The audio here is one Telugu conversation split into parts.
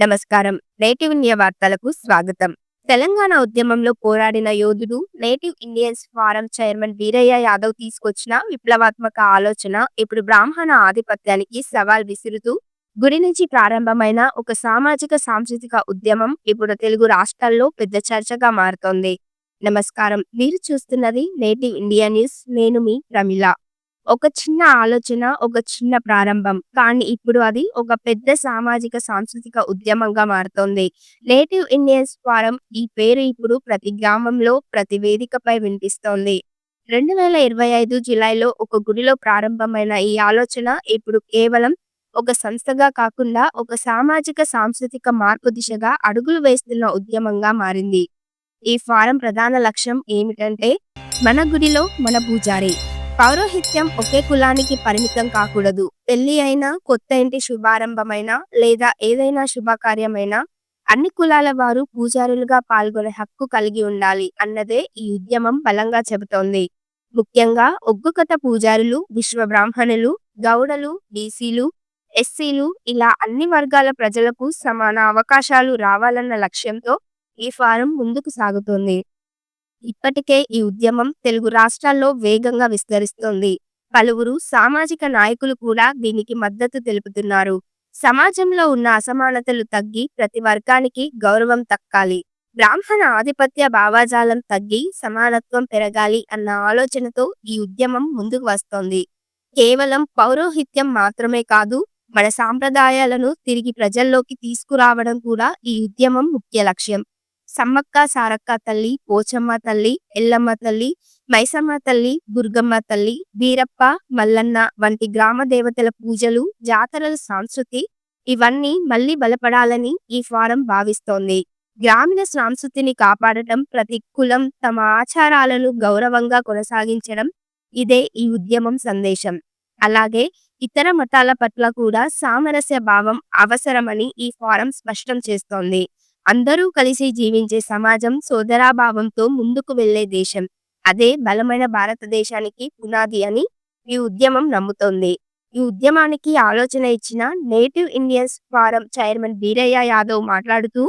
నమస్కారం. నేటివ్ ఇండియా వార్తలకు స్వాగతం. తెలంగాణ ఉద్యమంలో పోరాడిన యోధుడు, native Indians forum chairman Veeraiah Yadav తీసుకొచ్చిన విప్లవాత్మక ఆలోచన ఇప్పుడు బ్రాహ్మణ ఆధిపత్యానికి సవాల్ విసురుతూ గురి నుంచి ప్రారంభమైన ఒక సామాజిక సాంస్కృతిక ఉద్యమం ఇప్పుడు తెలుగు రాష్ట్రాల్లో పెద్ద చర్చగా మారుతోంది. నమస్కారం. మీరు చూస్తున్నది నేటివ్ ఇండియా న్యూస్. నేను మీ ప్రమిళ. ఒక చిన్న ఆలోచన, ఒక చిన్న ప్రారంభం. కానీ ఇప్పుడు అది ఒక పెద్ద సామాజిక సాంస్కృతిక ఉద్యమంగా మారుతోంది. నేటివ్ ఇండియన్స్ ఫారం ఈ పేరు ఇప్పుడు ప్రతి గ్రామంలో, ప్రతి వేదికపై వినిపిస్తోంది. 2025 జులైలో ఒక గుడిలో ప్రారంభమైన ఈ ఆలోచన ఇప్పుడు కేవలం ఒక సంస్థగా కాకుండా ఒక సామాజిక సాంస్కృతిక మార్పు దిశగా అడుగులు వేస్తున్న ఉద్యమంగా మారింది. ఈ ఫారం ప్రధాన లక్ష్యం ఏమిటంటే, మన గుడిలో మన పూజారి. పౌరోహిత్యం ఒకే కులానికి పరిమితం కాకూడదు. పెళ్లి అయినా, కొత్త ఇంటి శుభారంభమైనా లేదా ఏదైనా శుభకార్యమైనా అన్ని కులాల వారు పూజారులుగా పాల్గొనే హక్కు కలిగి ఉండాలి అన్నదే ఈ ఉద్యమం బలంగా చెబుతోంది. ముఖ్యంగా ఒగ్గుకథ పూజారులు, విశ్వ బ్రాహ్మణులు, గౌడలు, బీసీలు, ఎస్సీలు ఇలా అన్ని వర్గాల ప్రజలకు సమాన అవకాశాలు రావాలన్న లక్ష్యంతో ఈ ఫారం ముందుకు సాగుతోంది. ఇప్పటికే ఈ ఉద్యమం తెలుగు రాష్ట్రాల్లో వేగంగా విస్తరిస్తోంది. పలువురు సామాజిక నాయకులు కూడా దీనికి మద్దతు తెలుపుతున్నారు. సమాజంలో ఉన్న అసమానతలు తగ్గి ప్రతి వర్గానికి గౌరవం దక్కాలి, బ్రాహ్మణ ఆధిపత్య భావజాలం తగ్గి సమానత్వం పెరగాలి అన్న ఆలోచనతో ఈ ఉద్యమం ముందుకు వస్తోంది. కేవలం పౌరోహిత్యం మాత్రమే కాదు, మన సాంప్రదాయాలను తిరిగి ప్రజల్లోకి తీసుకురావడం కూడా ఈ ఉద్యమం ముఖ్య లక్ష్యం. సమ్మక్క సారక్క తల్లి, పోచమ్మ తల్లి, ఎల్లమ్మ తల్లి, మైసమ్మ తల్లి, దుర్గమ్మ తల్లి, వీరప్ప, మల్లన్న వంటి గ్రామ దేవతల పూజలు, జాతరల సంస్కృతి ఇవన్నీ మళ్లీ బలపడాలని ఈ ఫారం భావిస్తోంది. గ్రామీణ సంస్కృతిని కాపాడటం, ప్రతి కులం తమ ఆచారాలను గౌరవంగా కొనసాగించడం ఇదే ఈ ఉద్యమం సందేశం. అలాగే ఇతర మతాల పట్ల కూడా సామరస్య భావం అవసరమని ఈ ఫారం స్పష్టం చేస్తోంది. అందరూ కలిసి జీవించే సమాజం, సోదరాభావంతో ముందుకు వెళ్లే దేశం, అదే బలమైన భారతదేశానికి పునాది అని ఈ ఉద్యమం నమ్ముతోంది. ఈ ఉద్యమానికి ఆలోచన ఇచ్చిన native Indians forum chairman Veeraiah Yadav మాట్లాడుతూ,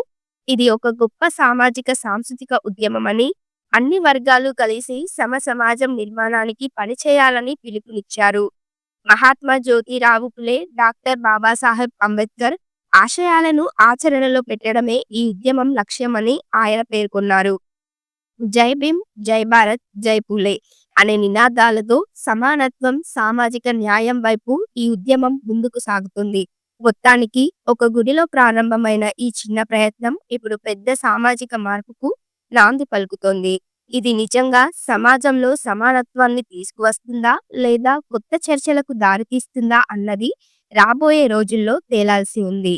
ఇది ఒక గొప్ప సామాజిక సాంస్కృతిక ఉద్యమమని, అన్ని వర్గాలు కలిసి సమాజం నిర్మాణానికి పనిచేయాలని పిలుపునిచ్చారు. మహాత్మా జ్యోతిరావు పులే, డాక్టర్ బాబాసాహెబ్ అంబేద్కర్ ఆశయాలను ఆచరణలో పెట్టడమే ఈ ఉద్యమం లక్ష్యమని ఆయన పేర్కొన్నారు. జై భీమ్, జై భారత్, జై పూలే అనే నినాదాలతో సమానత్వం, సామాజిక న్యాయం వైపు ఈ ఉద్యమం ముందుకు సాగుతుంది. మొత్తానికి ఒక గుడిలో ప్రారంభమైన ఈ చిన్న ప్రయత్నం ఇప్పుడు పెద్ద సామాజిక మార్పుకు నాంది పలుకుతోంది. ఇది నిజంగా సమాజంలో సమానత్వాన్ని తీసుకువస్తుందా లేదా కొత్త చర్చలకు దారితీస్తుందా అన్నది రాబోయే రోజుల్లో తేలాల్సి ఉంది.